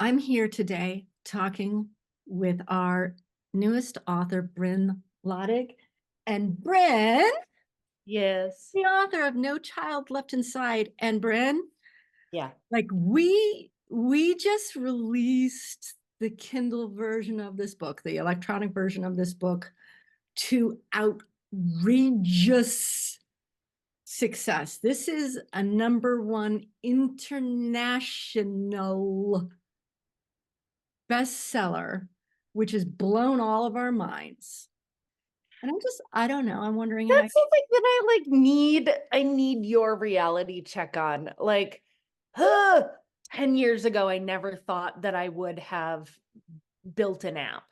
I'm here today talking with our newest author, Bryn Lottig. And Bryn, Yes. the author of No Child Left Inside. And Bryn, Yeah. we just released the Kindle version of this book, the electronic version of this book, to outrageous success. This is a #1 international bestseller, which has blown all of our minds. And I don't know. I'm wondering how. That's something that I need your reality check on. Like, 10 years ago, I never thought that I would have built an app.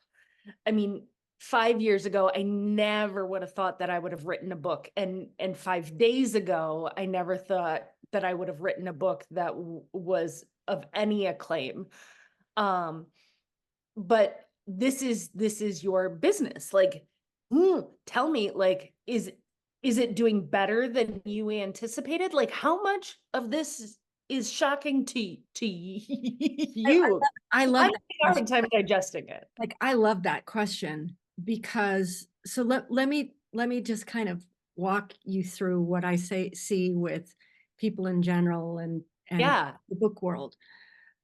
I mean, 5 years ago, I never would have thought that I would have written a book. And 5 days ago, I never thought that I would have written a book that was of any acclaim. Um, but this is your business. Like, tell me, like, is it doing better than you anticipated? Like, how much of this is shocking to I, you? I love I'm that having a question. hard time digesting it. I love that question because let me just kind of walk you through what I see with people in general and Yeah. the book world.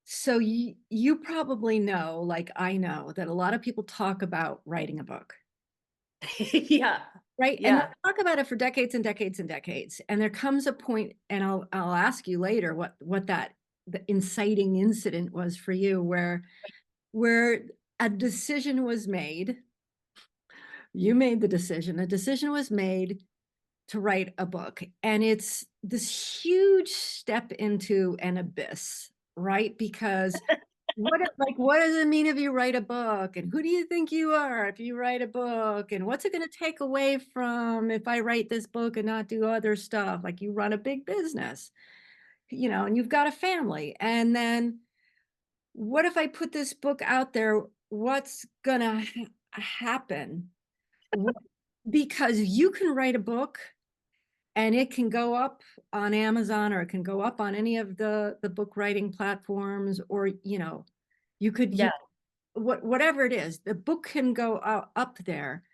So you probably know, like I know, that a lot of people talk about writing a book. Yeah. Right. And Yeah. they'll talk about it for decades and decades and decades. And there comes a point, and I'll ask you later what that the inciting incident was for you, where a decision was made. You made the decision. A decision was made to write a book. And it's this huge step into an abyss, right? Because what does it mean if you write a book? And who do you think you are if you write a book? And what's it going to take away from if I write this book and not do other stuff? Like, you run a big business, and you've got a family. And then what if I put this book out there? What's gonna happen? Because you can write a book and it can go up on Amazon, or it can go up on any of the book writing platforms, or you could Yeah. whatever it is, the book can go up there.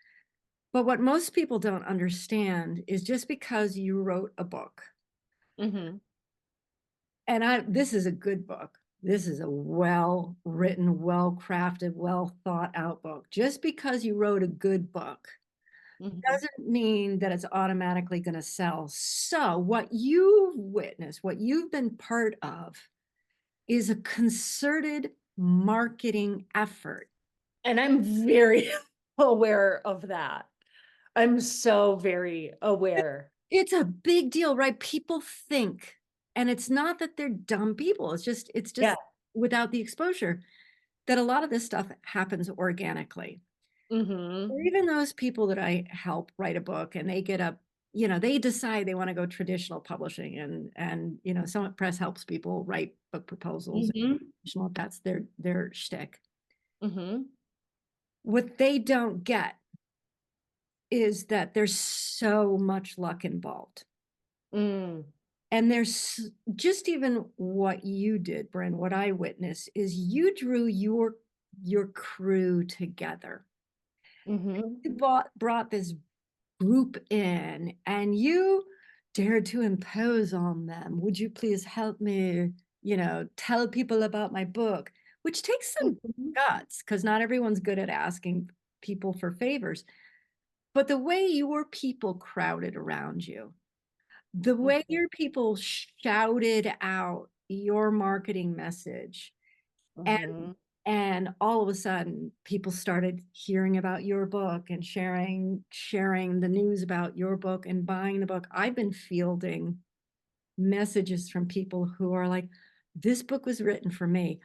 But what most people don't understand is, just because you wrote a book, Hmm. and this is a good book, this is a well written, well crafted, well thought out book. Just because you wrote a good book Hmm. doesn't mean that it's automatically going to sell. So what you've witnessed, what you've been part of, is a concerted marketing effort. And I'm very aware of that. I'm so very aware. It's a big deal, right? People think, and it's not that they're dumb people. It's just Yeah. without the exposure, that a lot of this stuff happens organically. Or Hmm. even those people that I help write a book, and they get up, they decide they want to go traditional publishing, and Summit Press helps people write book proposals. Hmm. That's their shtick. Hmm. What they don't get is that there's so much luck involved. Mm. And there's just even what you did, Bryn, what I witnessed is you drew your crew together. Hmm. You brought this group in, and you dared to impose on them. Would you please help me, tell people about my book? Which takes some Hmm. guts, because not everyone's good at asking people for favors. But the way your people crowded around you, the way Hmm. your people shouted out your marketing message, and Hmm. and all of a sudden people started hearing about your book and sharing the news about your book and buying the book. I've been fielding messages from people who are like, this book was written for me.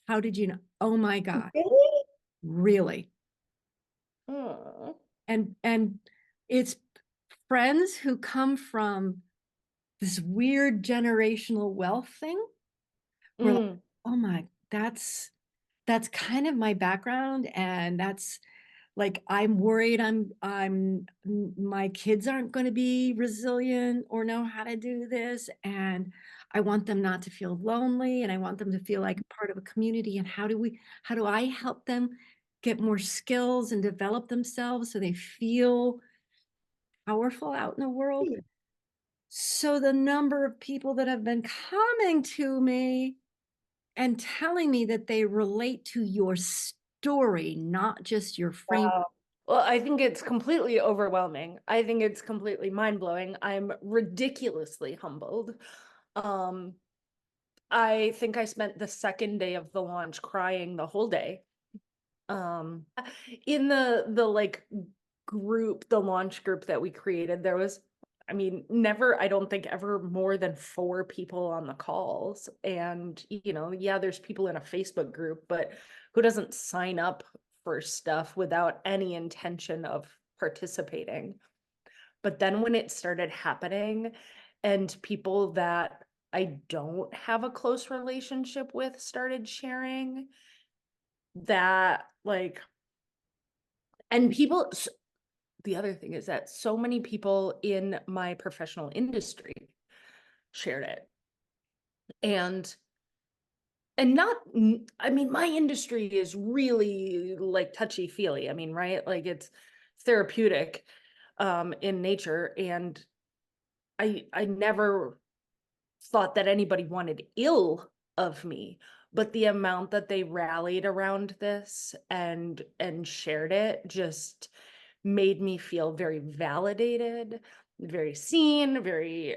How did you know? Oh my God, Really? really? Oh. And it's friends who come from this weird generational wealth thing. We're like, Mm. oh my, that's kind of my background, and that's, like, I'm worried I'm my kids aren't going to be resilient or know how to do this, and I want them not to feel lonely, and I want them to feel like part of a community. And how do I help them get more skills and develop themselves so they feel powerful out in the world? So the number of people that have been coming to me and telling me that they relate to your story, not just your frame. Wow. Well, I think it's completely overwhelming. I think it's completely mind-blowing. I'm ridiculously humbled. Um, I think I spent the second day of the launch crying the whole day. Um, in the like group, the launch group that we created, there was, I mean, never, I don't think ever more than 4 people on the calls. And, yeah, there's people in a Facebook group, but who doesn't sign up for stuff without any intention of participating? But then when it started happening and people that I don't have a close relationship with started sharing that, like, and the other thing is that so many people in my professional industry shared it. And not, I mean, my industry is really like touchy feely. I mean, right? Like it's therapeutic in nature. And I never thought that anybody wanted ill of me, but the amount that they rallied around this and shared it just made me feel very validated, very seen, very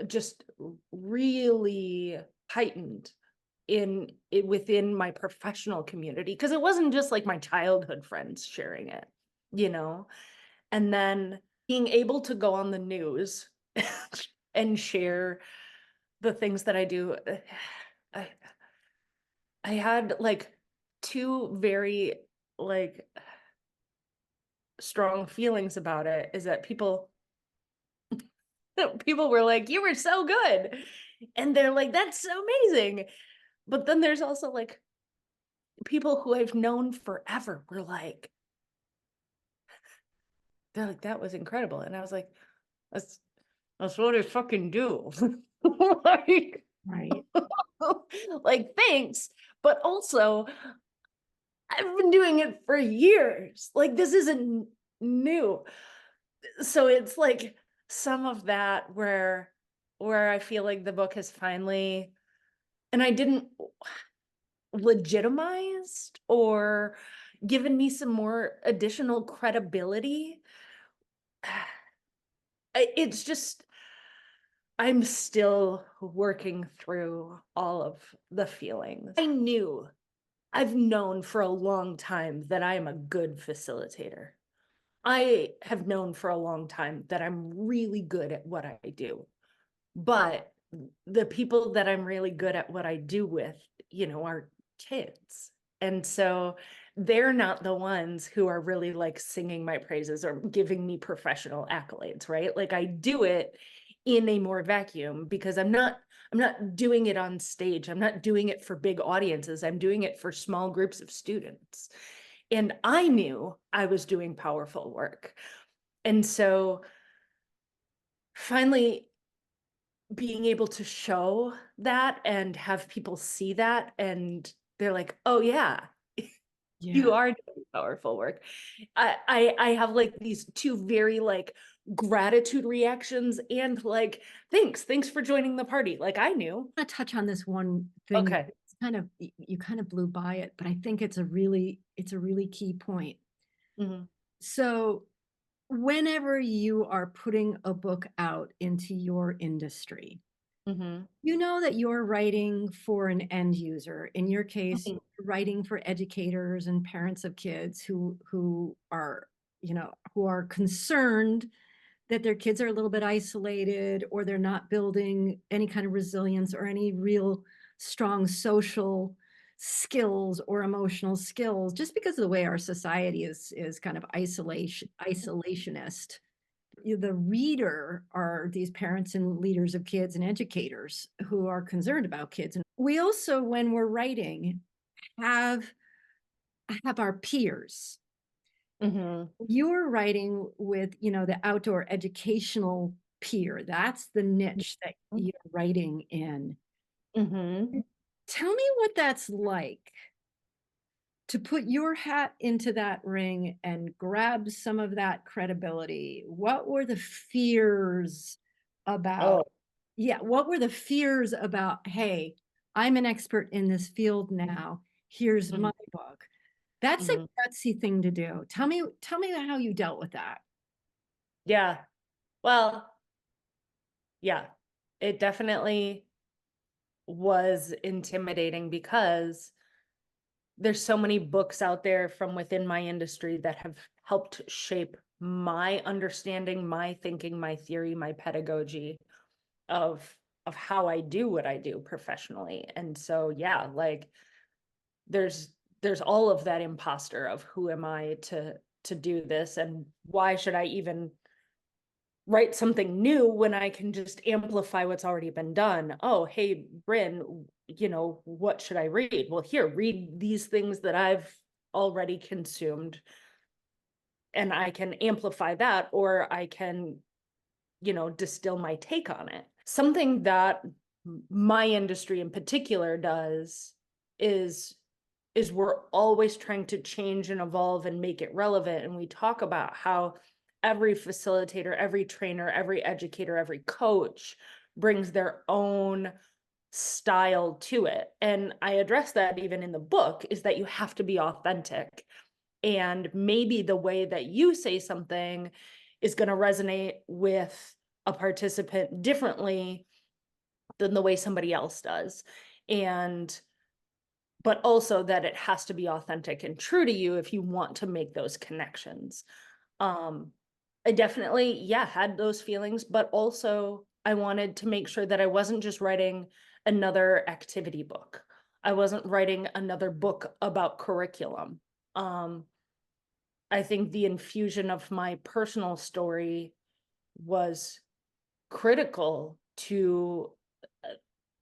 just really heightened within my professional community, because it wasn't just like my childhood friends sharing it, you know? And then being able to go on the news and share the things that I do. I I had like 2 very like strong feelings about it, is that people were like, "You were so good." And they're like, "That's so amazing." But then there's also like people who I've known forever were like, they're like, "That was incredible." And I was like, "That's that's what I fucking do." Like, Right. like, thanks. But also, I've been doing it for years. Like, this isn't new. So it's like some of that where I feel like the book has finally, and I didn't, legitimized or given me some more additional credibility. It's just, I'm still working through all of the feelings. I've known for a long time that I am a good facilitator. I have known for a long time that I'm really good at what I do. But the people that I'm really good at what I do with, are kids. And so they're not the ones who are really like singing my praises or giving me professional accolades, right? Like I do it in a more vacuum because I'm not doing it on stage. I'm not doing it for big audiences. I'm doing it for small groups of students. And I knew I was doing powerful work. And so finally being able to show that and have people see that, and they're like, "Oh yeah, Yeah. you are doing powerful work." I have like these 2 very like gratitude reactions and like, thanks for joining the party. Like I knew. I touch on this one thing. Okay. It's kind of you kind of blew by it, but I think it's a really key point. Hmm. So whenever you are putting a book out into your industry, Hmm. you know that you're writing for an end user. In your case, Hmm. you're writing for educators and parents of kids who are, who are concerned that their kids are a little bit isolated or they're not building any kind of resilience or any real strong social skills or emotional skills just because of the way our society is kind of isolationist. The reader are these parents and leaders of kids and educators who are concerned about kids. And we also, when we're writing, have our peers. Hmm. You're writing with, the outdoor educational peer. That's the niche that you're writing in. Mm-hmm. Tell me what that's like to put your hat into that ring and grab some of that credibility. What were the fears about? Oh, Yeah, what were the fears about, hey, I'm an expert in this field now. Here's mhm, my book. That's a mhm. gutsy thing to do. Tell me how you dealt with that. Yeah. Well, yeah, it definitely was intimidating because there's so many books out there from within my industry that have helped shape my understanding, my thinking, my theory, my pedagogy of how I do what I do professionally. And so yeah, like there's all of that imposter of who am I to do this, and why should I even write something new when I can just amplify what's already been done. Oh, hey, Bryn, what should I read? Well, here, read these things that I've already consumed, and I can amplify that, or I can, distill my take on it. Something that my industry in particular does is we're always trying to change and evolve and make it relevant. And we talk about how every facilitator, every trainer, every educator, every coach brings their own style to it. And I address that even in the book, is that you have to be authentic. And maybe the way that you say something is going to resonate with a participant differently than the way somebody else does. And but also that it has to be authentic and true to you if you want to make those connections. Um, I definitely, yeah, had those feelings, but also I wanted to make sure that I wasn't just writing another activity book. I wasn't writing another book about curriculum. Um, I think the infusion of my personal story was critical to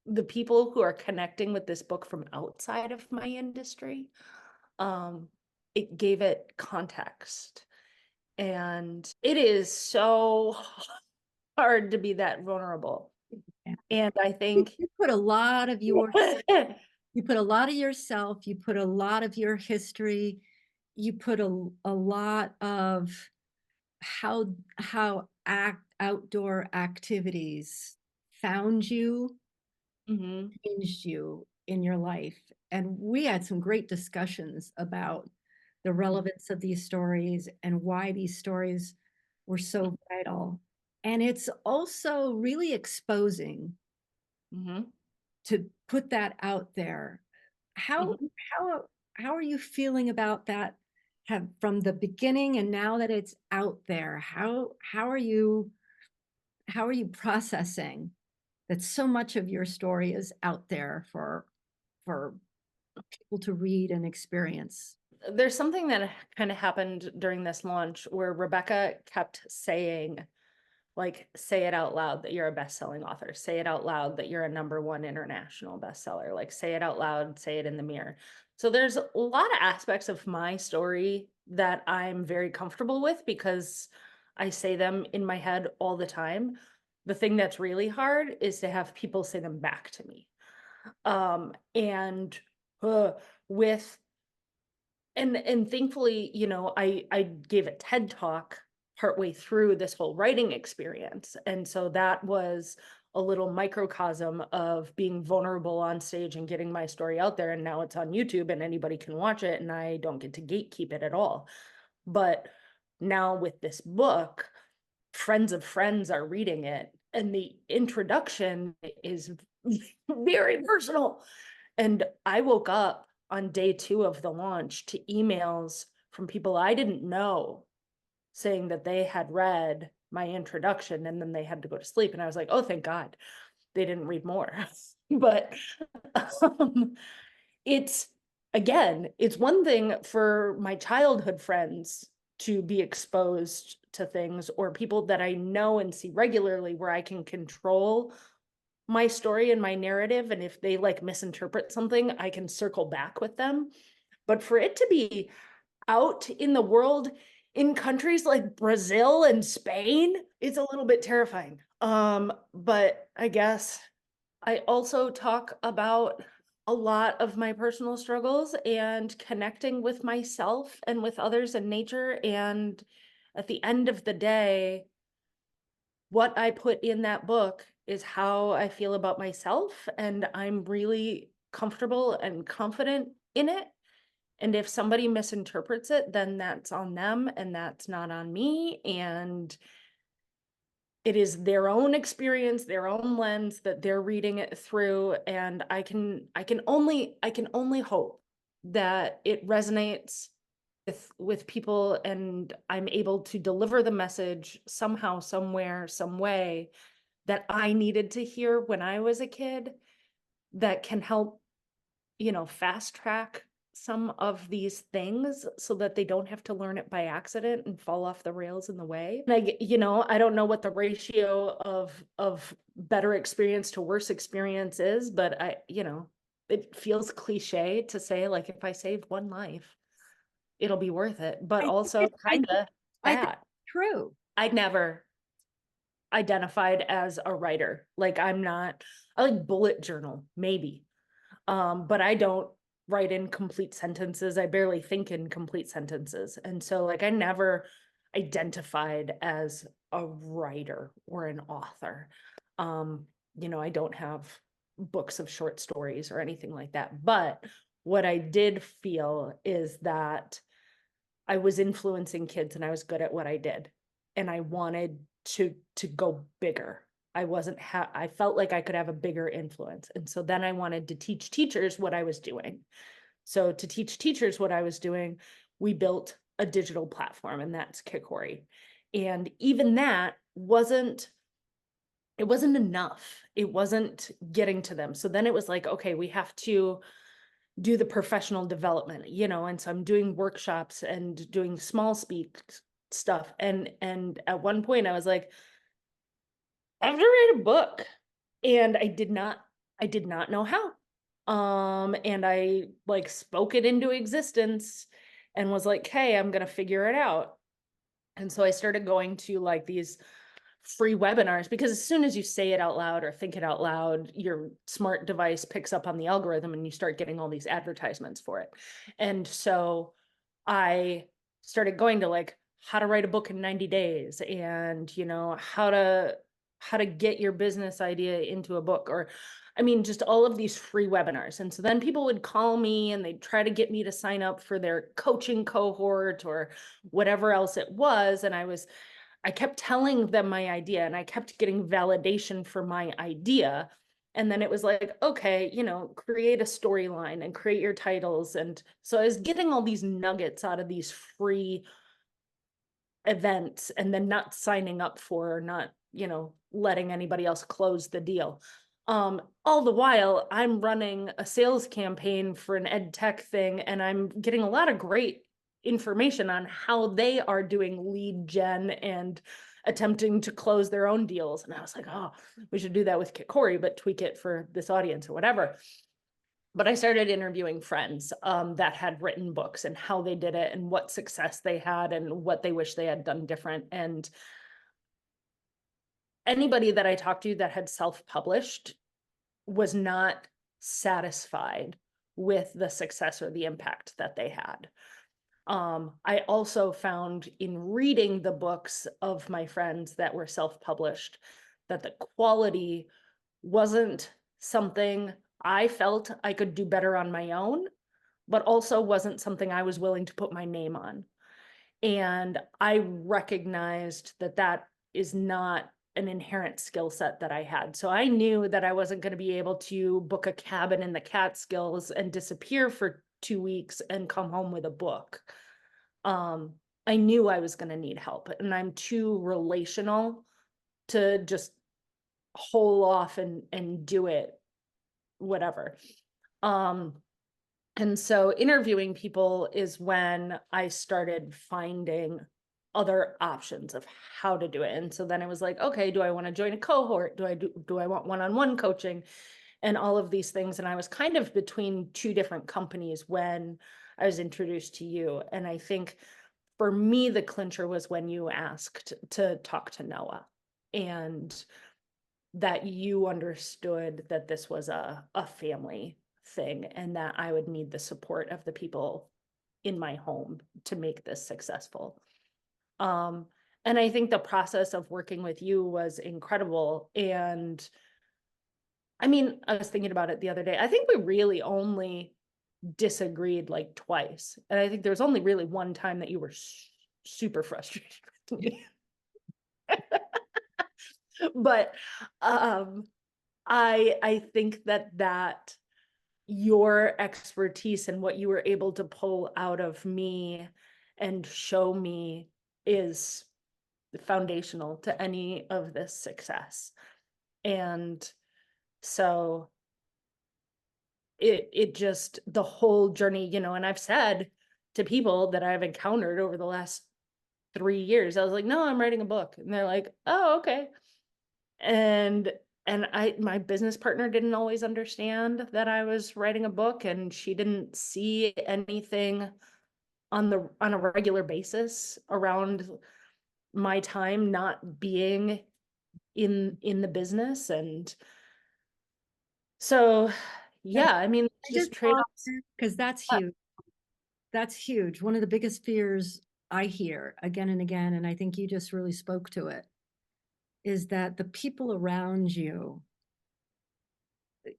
the people who are connecting with this book from outside of my industry. um, it gave it context. And it is so hard to be that vulnerable. Yeah. And I think You put a lot of you put a lot of yourself, you put a lot of your history, you put a lot of how outdoor activities found you, Mhm, changed you in your life. And we had some great discussions about the relevance of these stories and why these stories were so vital. And it's also really exposing mhm, to put that out there. How mhm. how how are you feeling about that? Have from the beginning and now that it's out there, how are you processing that so much of your story is out there for people to read and experience? There's something that kind of happened during this launch where Rebecca kept saying, like, say it out loud that you're a best-selling author. Say it out loud that you're a #1 international bestseller. Like, say it out loud, say it in the mirror. So there's a lot of aspects of my story that I'm very comfortable with because I say them in my head all the time. The thing that's really hard is to have people say them back to me. And with and thankfully, I gave a TED talk partway through this whole writing experience. And so that was a little microcosm of being vulnerable on stage and getting my story out there. And now it's on YouTube and anybody can watch it, and I don't get to gatekeep it at all. But now with this book, friends of friends are reading it, and the introduction is very personal. And I woke up on day 2 of the launch to emails from people I didn't know saying that they had read my introduction and then they had to go to sleep. And I was like, oh, thank God they didn't read more. But um, it's, again, it's one thing for my childhood friends to be exposed to things, or people that I know and see regularly, where I can control my story and my narrative. And if they like misinterpret something, I can circle back with them. But for it to be out in the world in countries like Brazil and Spain, it's a little bit terrifying. But I guess I also talk about a lot of my personal struggles and connecting with myself and with others in nature. And at the end of the day, what I put in that book is how I feel about myself. And I'm really comfortable and confident in it. And if somebody misinterprets it, then that's on them and that's not on me. And it is their own experience, their own lens that they're reading it through. And I can only hope that it resonates with people, and I'm able to deliver the message somehow, somewhere, some way that I needed to hear when I was a kid, that can help, fast track some of these things so that they don't have to learn it by accident and fall off the rails in the way. And I don't know what the ratio of better experience to worse experience is, but it feels cliche to say, like, if I save one life, it'll be worth it, but also kind of I think bad. it's true. I'd never identified as a writer. Like, I like bullet journal, maybe. But I don't write in complete sentences. I barely think in complete sentences. And so, like, I never identified as a writer or an author. I don't have books of short stories or anything like that. But what I did feel is that I was influencing kids and I was good at what I did. And I wanted to go bigger. I felt like I could have a bigger influence. And so then I wanted to teach teachers what I was doing. So to teach teachers what I was doing, we built a digital platform, and that's Kikori. And even that wasn't enough. It wasn't getting to them. So then it was like, okay, we have to do the professional development, and so I'm doing workshops and doing small speak stuff. And at one point I was like, I have to write a book. And I did not know how. And I, like, spoke it into existence and was like, hey, I'm gonna figure it out. And so I started going to, like, these free webinars, because as soon as you say it out loud or think it out loud, your smart device picks up on the algorithm and you start getting all these advertisements for it. And so I started going to, like, how to write a book in 90 days, and how to get your business idea into a book, or I mean, just all of these free webinars. And so then people would call me and they'd try to get me to sign up for their coaching cohort or whatever else it was. And I kept telling them my idea, and I kept getting validation for my idea. And then it was like, okay, create a storyline and create your titles. And so I was getting all these nuggets out of these free events, and then not signing up for, or not, letting anybody else close the deal. All the while I'm running a sales campaign for an ed tech thing, and I'm getting a lot of great information on how they are doing lead gen and attempting to close their own deals. And I was like, oh, we should do that with Kikori, but tweak it for this audience or whatever. But I started interviewing friends that had written books and how they did it and what success they had and what they wish they had done different. And anybody that I talked to that had self-published was not satisfied with the success or the impact that they had. I also found in reading the books of my friends that were self-published that the quality wasn't something I felt I could do better on my own, but also wasn't something I was willing to put my name on. And I recognized that that is not an inherent skill set that I had. So I knew that I wasn't going to be able to book a cabin in the Catskills and disappear for 2 weeks and come home with a book. I knew I was going to need help, and I'm too relational to just hole off and do it, whatever. And so interviewing people is when I started finding other options of how to do it. And so then it was like, okay, do I want to join a cohort? Do I want one-on-one coaching and all of these things? And I was kind of between two different companies when I was introduced to you. And I think for me, the clincher was when you asked to talk to Noah. And that you understood that this was a family thing and that I would need the support of the people in my home to make this successful. And I think the process of working with you was incredible. And I mean, I was thinking about it the other day. I think we really only disagreed like twice. And I think there was only really one time that you were super frustrated with me. But I think that your expertise and what you were able to pull out of me and show me is foundational to any of this success. And so it just, the whole journey, you know, and I've said to people that I've encountered over the last 3 years, I was like, no, I'm writing a book. And they're like, oh, okay. And my business partner didn't always understand that I was writing a book, and she didn't see anything on a regular basis around my time not being in the business. And so, yeah, I mean, it's I just just pause trade-offs. because that's huge. That's huge. One of the biggest fears I hear again and again, and I think you just really spoke to it, is that the people around you,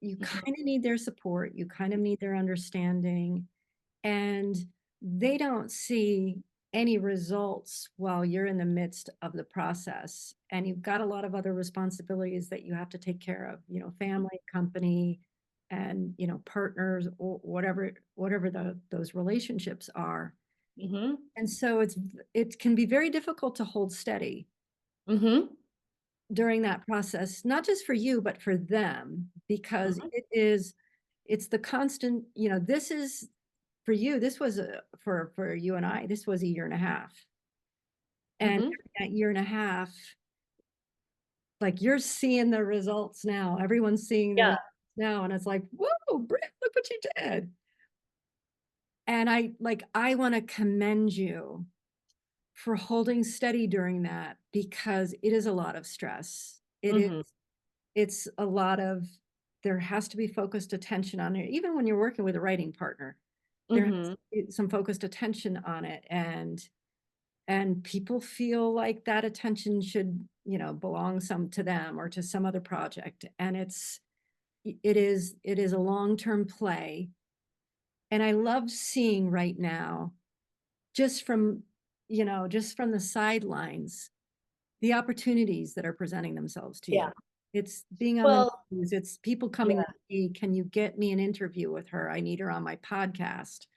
you kind of need their support, you kind of need their understanding, and they don't see any results while you're in the midst of the process. And you've got a lot of other responsibilities that you have to take care of, you know, family, company, and, you know, partners, or whatever those relationships are. Mm-hmm. And so it can be very difficult to hold steady Mm-hmm. during that process, not just for you, but for them, because it's the constant, you know, this is for you, this was for you and I, this was a year and a half. And Mm-hmm. that year and a half, like you're seeing the results now. Everyone's seeing the Yeah. results now. And it's like, whoa, Britt, look what you did. And I want to commend you for holding steady during that, because it is a lot of stress. Mm-hmm. It's a lot of, there has to be focused attention on it. Even when you're working with a writing partner, there has Mm-hmm. to be some focused attention on it. And people feel like that attention should, you know, belong some to them or to some other project. And it is a long-term play. And I love seeing right now, just from, you know, just from the sidelines, the opportunities that are presenting themselves to you. Yeah. It's being on the Well, news. It's people coming yeah. to me, can you get me an interview with her? I need her on my podcast.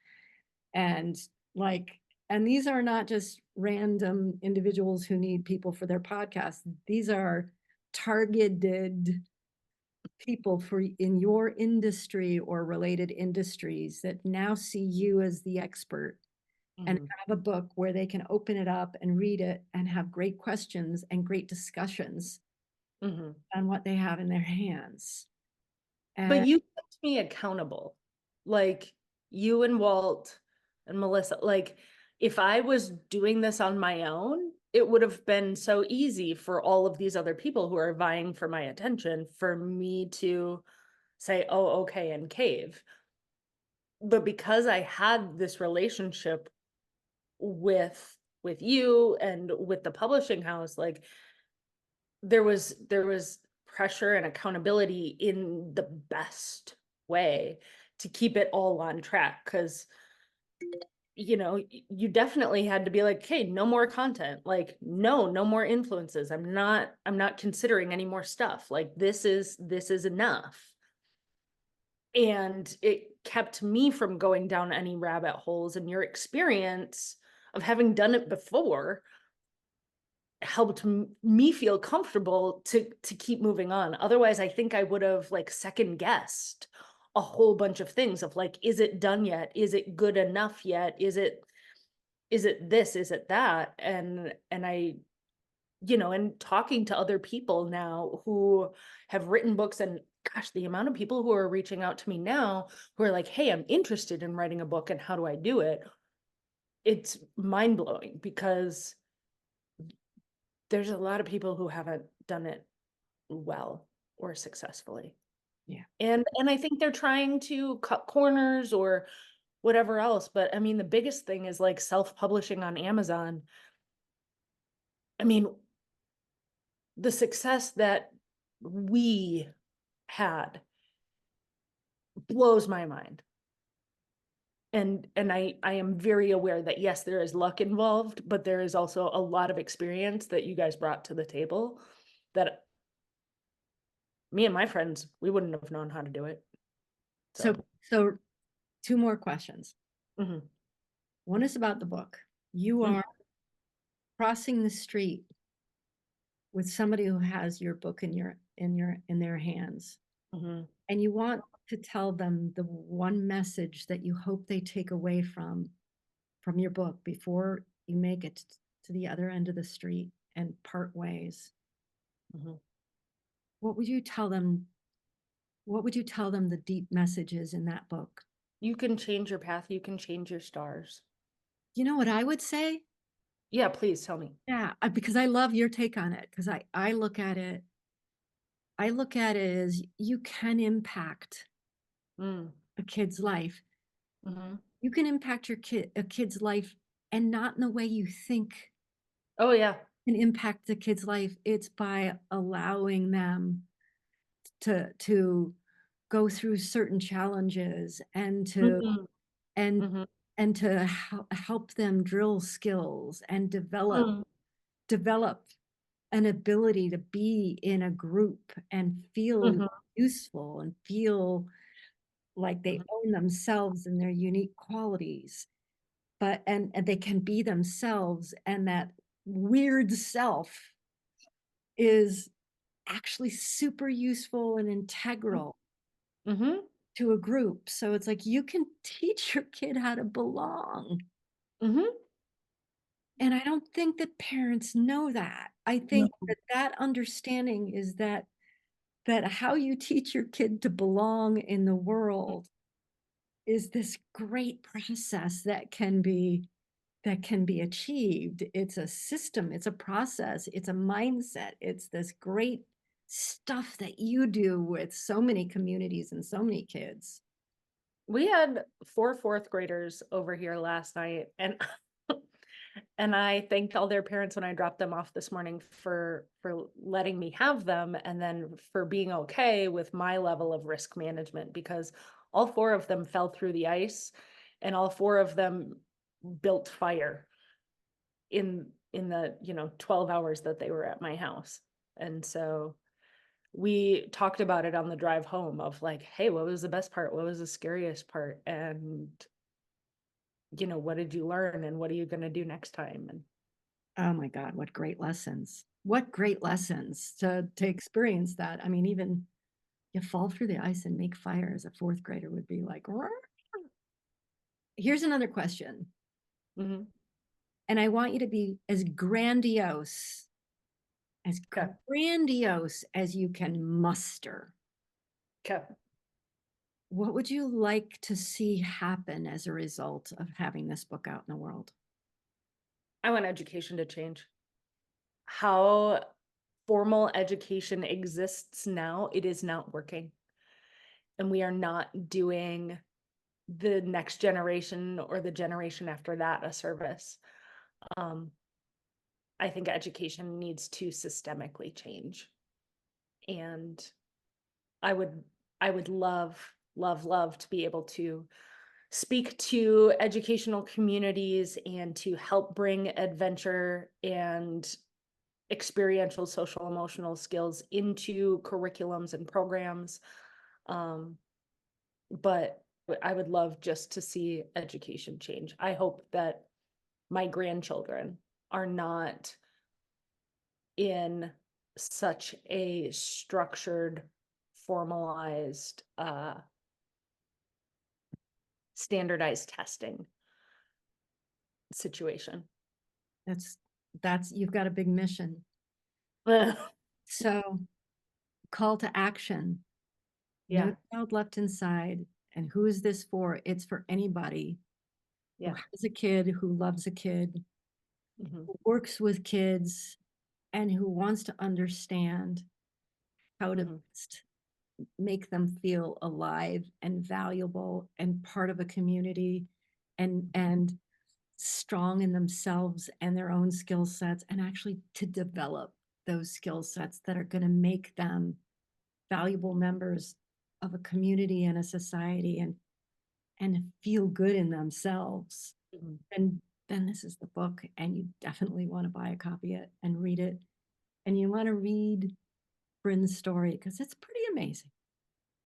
And like, and these are not just random individuals who need people for their podcast. These are targeted people for in your industry or related industries that now see you as the expert and Mm-hmm. have a book where they can open it up and read it and have great questions and great discussions Mm-hmm. on what they have in their hands. But And you kept me accountable. Like you and Walt and Melissa, like if I was doing this on my own, it would have been so easy for all of these other people who are vying for my attention for me to say, oh, okay, and cave. But because I had this relationship with you and with the publishing house, like there was pressure and accountability in the best way to keep it all on track. Because you know, you definitely had to be like, hey, no more content, like no more influences, I'm not considering any more stuff, like this is enough. And it kept me from going down any rabbit holes, and your experience of having done it before helped me feel comfortable to keep moving on. Otherwise, I think I would have like second guessed a whole bunch of things of like, is it done yet? Is it good enough yet? Is it this? Is it that? And I, you know, and talking to other people now who have written books, and gosh, the amount of people who are reaching out to me now who are like, hey, I'm interested in writing a book and how do I do it? It's mind blowing because there's a lot of people who haven't done it well or successfully. Yeah. And I think they're trying to cut corners or whatever else, but I mean, the biggest thing is like self-publishing on Amazon. I mean, the success that we had blows my mind. And I am very aware that yes, there is luck involved, but there is also a lot of experience that you guys brought to the table that me and my friends, we wouldn't have known how to do it. So, So, so two more questions. mhm, One is about the book. You mhm, are crossing the street with somebody who has your book in their hands, mhm, and you want to tell them the one message that you hope they take away from your book before you make it to the other end of the street and part ways. mhm. What would you tell them? What would you tell them the deep message is in that book? You can change your path, you can change your stars. You know what I would say? Yeah, please tell me. Yeah, because I love your take on it, because I look at it as you can impact Mm, a kid's life. mhm. You can impact a kid's life, and not in the way you think Oh, yeah. can impact the kid's life. It's by allowing them to go through certain challenges Mhm, and mhm, and to help them drill skills and mm, develop an ability to be in a group and feel mhm, useful and feel like they mhm, own themselves and their unique qualities, but and they can be themselves, and that weird self is actually super useful and integral mhm, to a group. So it's like you can teach your kid how to belong. mhm. And I don't think that parents know that. I No. think that that understanding is that how you teach your kid to belong in the world is this great process that can be achieved. It's a system, it's a process, it's a mindset. It's this great stuff that you do with so many communities and so many kids. We had 4 fourth graders over here last night, and and I thanked all their parents when I dropped them off this morning for letting me have them, and then for being okay with my level of risk management, because all 4 of them fell through the ice, and all 4 of them built fire in the, 12 hours that they were at my house. And so we talked about it on the drive home of like, "Hey, what was the best part? What was the scariest part? And, what did you learn and what are you gonna do next time?" And Oh my God, what great lessons. What great lessons to experience that. I mean, even you fall through the ice and make fire as a fourth grader would be like, "Roar." Here's another question. mhm, And I want you to be as 'kay, grandiose as you can muster. 'kay. What would you like to see happen as a result of having this book out in the world? I want education to change. How formal education exists now, it is not working, and we are not doing the next generation or the generation after that a service. Um, I think education needs to systemically change, and I would I would love, love, love to be able to speak to educational communities and to help bring adventure and experiential social emotional skills into curriculums and programs. Um, but I would love just to see education change. I hope that my grandchildren are not in such a structured, formalized, standardized testing situation. That's you've got a big mission. So, call to action. No Yeah, child left inside. And who is this for? It's for anybody who yeah. has a kid, who loves a kid, Mhm, who works with kids, and who wants to understand how to Mhm. best make them feel alive and valuable and part of a community and strong in themselves and their own skill sets, and actually to develop those skill sets that are going to make them valuable members of a community and a society and feel good in themselves. Mhm. And then this is the book, and you definitely want to buy a copy it and read it. And you want to read Bryn's story because it's pretty amazing.